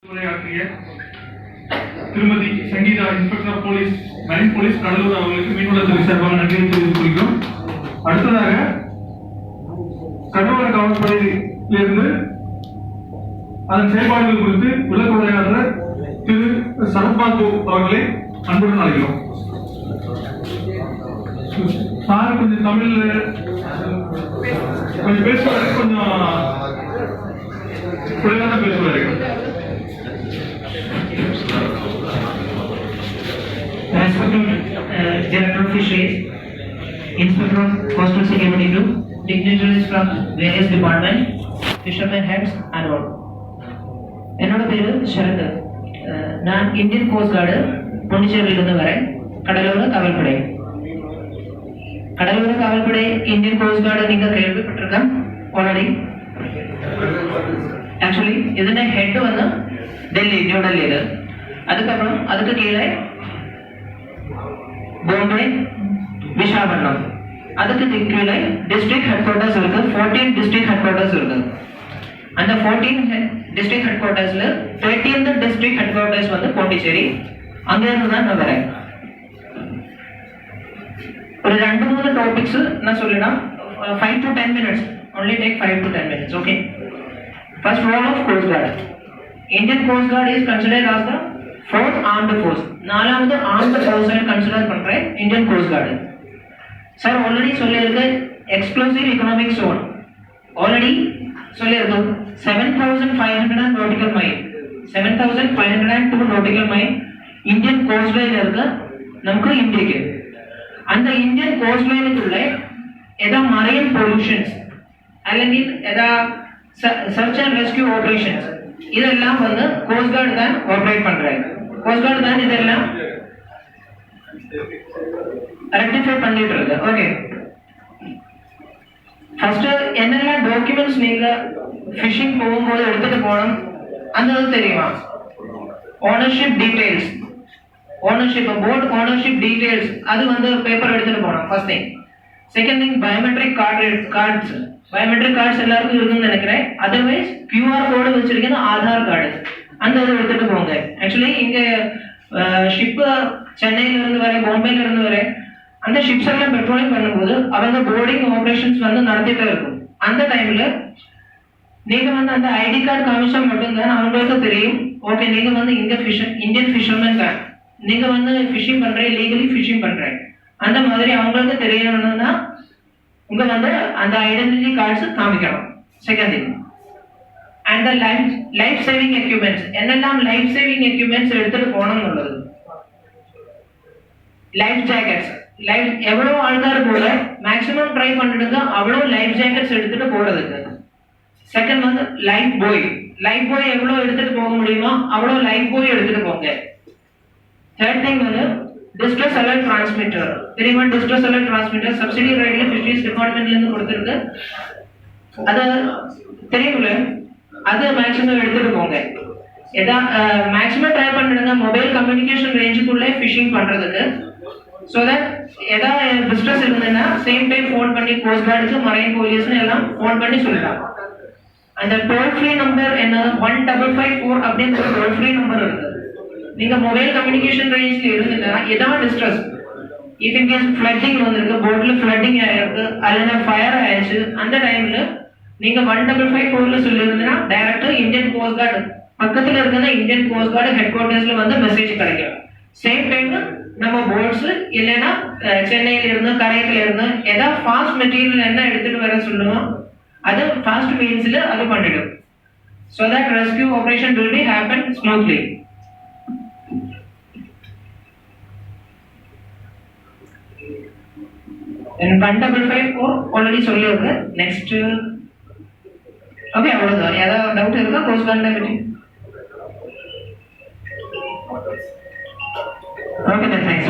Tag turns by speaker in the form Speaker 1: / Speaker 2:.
Speaker 1: உரையாற்றிய திருமதி Sangeetha inspector of police marine police Cuddalore அவர்களுக்கு மீன்வளத்துறை சார்பாக நன்றியை தெரிவித்துக் கொள்கிறோம். அடுத்ததாக கடலோர காவல்படையிலிருந்து அதன் செயல்பாடுகள் குறித்து விளக்க உரையாற்ற திரு சரத்பாபு அவர்களை அன்புடன் அழைக்கிறோம். சார் கொஞ்சம் தமிழ்ல கொஞ்சம் பேசுவாரு, கொஞ்சம் குறைவாக பேசுவாரு.
Speaker 2: Director of Fisheries, Inspector of Coastal Security 2, dignitaries from various departments, fishermen heads and all. என்னோட பேரு ஷரத். நான் இந்தியன் கோஸ்ட் கார்டு பாண்டிச்சேரியிலிருந்து வரேன். கடலோர காவல்படை இந்தியன் கோஸ்ட் கார்டு நீங்க கேள்விப்பட்டிருக்கேன் ஆல்ரெடி. ஆக்சுவலி ഇതിന്റെ ஹெட் வந்து டெல்லி, நியூ டெல்லியில். அதுக்கப்புறம் அதுக்கு கீழே பாம்பே, விசாகப்பட்டினம். அதுக்கு கீழே டிஸ்ட்ரிக்ட் ஹெட் குவார்ட்டர்ஸ் இருக்கு. 14 டிஸ்ட்ரிக்ட் ஹெட் குவார்ட்டர்ஸ் இருக்கு. அந்த 14 டிஸ்ட்ரிக்ட் ஹெட் குவார்ட்டர்ஸ்ல 13th டிஸ்ட்ரிக்ட் ஹெட் குவார்ட்டர்ஸ் வந்து பாண்டிச்சேரி. அங்க இருந்து தான் நான் வரேன். ஒரு 2-3 டாபிக்ஸ் நான் சொல்லலாம். 5 to 10 minutes, only take 5 to 10 minutes, okay? First, role of Coast Guard. Indian Coast Guard is considered as the fourth armed force. நாலாவது armed force கன்சிடர் பண்றேன் Indian cost card. Sir already சொல்லியிருக்கு exclusive economic zone already சொல்லியிருக்கோம். 7500 nautical mile, 7502 nautical mile Indian cost line இருக்கு நமக்கு இந்தியக்கு. அந்த Indian cost லைனுக்குள்ள ஏதா marine pollutions അല്ലെങ്കിൽ ஏதா சர்ச் அண்ட் ரெஸ்கியூ ஆபரேஷன்ஸ் இதெல்லாம் வந்து கோஸ்ட் கார்டு தான் ஆபரேட் பண்றாங்க. கோஸ்ட் கார்டு தான் இதெல்லாம் ரெக்டிஃபை பண்ணிட்டு இருக்கு. ஓகே, ஃபர்ஸ்ட் என்னெல்லாம் டாக்குமெண்ட்ஸ் நீங்க ஃபிஷிங் போகும்போது எடுத்துட்டு போகணும் அந்த தெரியுமா? Ownership details, ownership boat ownership details அது வந்து பேப்பர் எடுத்துட்டு போகணும் first thing. Second thing biometric cards. Biometric cards எல்லாருக்கும் இருக்குன்னு நினைக்கிறேன். அதர்வைஸ் QR கோடு வச்சிருக்கேன், ஆதார் கார்டு அந்த இதை எடுத்துட்டு போங்க. ஆக்சுவலி இங்க ஷிப் சென்னையில இருந்து வர, பாம்பேல இருந்து வர அந்த ஷிப்ஸ் எல்லாம் பெட்ரோலிங் பண்ணும்போது அவங்க போர்டிங் ஆபரேஷன்ஸ் வந்து நடத்திட்டே இருக்கும். அந்த டைம்ல நீங்க வந்து அந்த ஐடி கார்டு காமிச்சா மட்டும்தான் அவங்களுக்கு தெரியும் ஓகே நீங்க வந்து இந்தியன் ஃபிஷர்மேன் தான், நீங்க வந்து ஃபிஷிங் பண்றீங்க, லீகலி ஃபிஷிங் பண்றீங்க. அந்த மாதிரி அவங்களுக்கு தெரியணும்னா உங்க வந்து அந்த ஐடென்டிட்டி கார்ட்ஸ் காமிக்கணும். Second thing, and the life saving equipments. என்னெல்லாம் லைஃப் சேவிங் எக்யூப்மெண்ட்ஸ் எடுத்துட்டு போகணும்னு லைஃப் ஜாக்கெட்ஸ். எவ்வளோ ஆள்கார் போல மேக்ஸிமம் ட்ரை பண்ணிடுங்க அவ்வளோ லைஃப் ஜாக்கெட்ஸ் எடுத்துட்டு போறதுக்கு. செகண்ட் வந்து லைஃப் பாய் எவ்வளோ எடுத்துட்டு போக முடியுமோ அவ்வளோ லைஃப் பாய் எடுத்துட்டு போங்க. தேர்ட் திங் வந்து டிஸ்ட்ரெஸ் அலர்ட் டிரான்ஸ்மிட்டர். தெரியுமா? டிஸ்ட்ரெஸ் அலர்ட் டிரான்ஸ்மிட்டர் சப்சிடி ரைட்ல ஃபிஷரிஸ் டிபார்ட்மெண்ட்ல இருந்து கொடுத்துருக்கு. அது தெரியுங்களே, அது மேக்ஸிமம் எடுத்துட்டு போங்க. மேக்ஸிமம் ட்ரை பண்ணிடுங்க மொபைல் கம்யூனிகேஷன் ரேஞ்சுக்குள்ளே ஃபிஷிங் பண்றதுக்கு. ஸோ தட் ஏதாவது டிஸ்ட்ரெஸ் இருந்ததுன்னா சேம் டைம் ஃபோன் பண்ணி கோஸ்ட் கார்டுக்கு, மரைன் போலீஸ்னு எல்லாம் ஃபோன் பண்ணி சொல்லலாம். அந்த டோல் ஃப்ரீ நம்பர் என்ன 1554 அப்படின்னு ஒரு டோல் ஃப்ரீ நம்பர் இருக்கு. நீங்க மொபைல் கம்யூனிகேஷன் ரேஞ்ச்ல இருந்ததுன்னா ஏதாவது distress, if in case flooding வந்திருக்கு, போட்ல ஃப்ளட்டிங் ஆயிருக்கு அல்லது ஃபயர் ஆயிடுச்சு, அந்த டைம்ல நீங்க 1554ல சொல்லியிருந்தீங்கன்னா டைரக்டா இந்தியன் கோஸ்ட் கார்டு பக்கத்துல இருக்கிற இந்தியன் கோஸ்ட் கார்டு ஹெட் குவார்டர்ஸ்ல வந்து மெசேஜ் கிடைக்கும். சேம் டைம் நம்ம போட்ஸ் இல்லைன்னா சென்னையில இருந்து கரையில இருந்து ஏதாவது ஃபாஸ்ட் மெட்டீரியல் என்ன எடுத்துட்டு வர சொல்லுவோம், அது ஃபாஸ்ட் மீன்ஸ்ல அது பண்ணிடும். So that rescue operation will be happen smoothly. And 1554 already சொல்லிருக்கு. நெக்ஸ்ட் ஓகே, அவ்வளவுதான். ஏதாவது டவுட் இருக்கா கோஸ்ட் கார்டை பற்றி? Okay, thanks.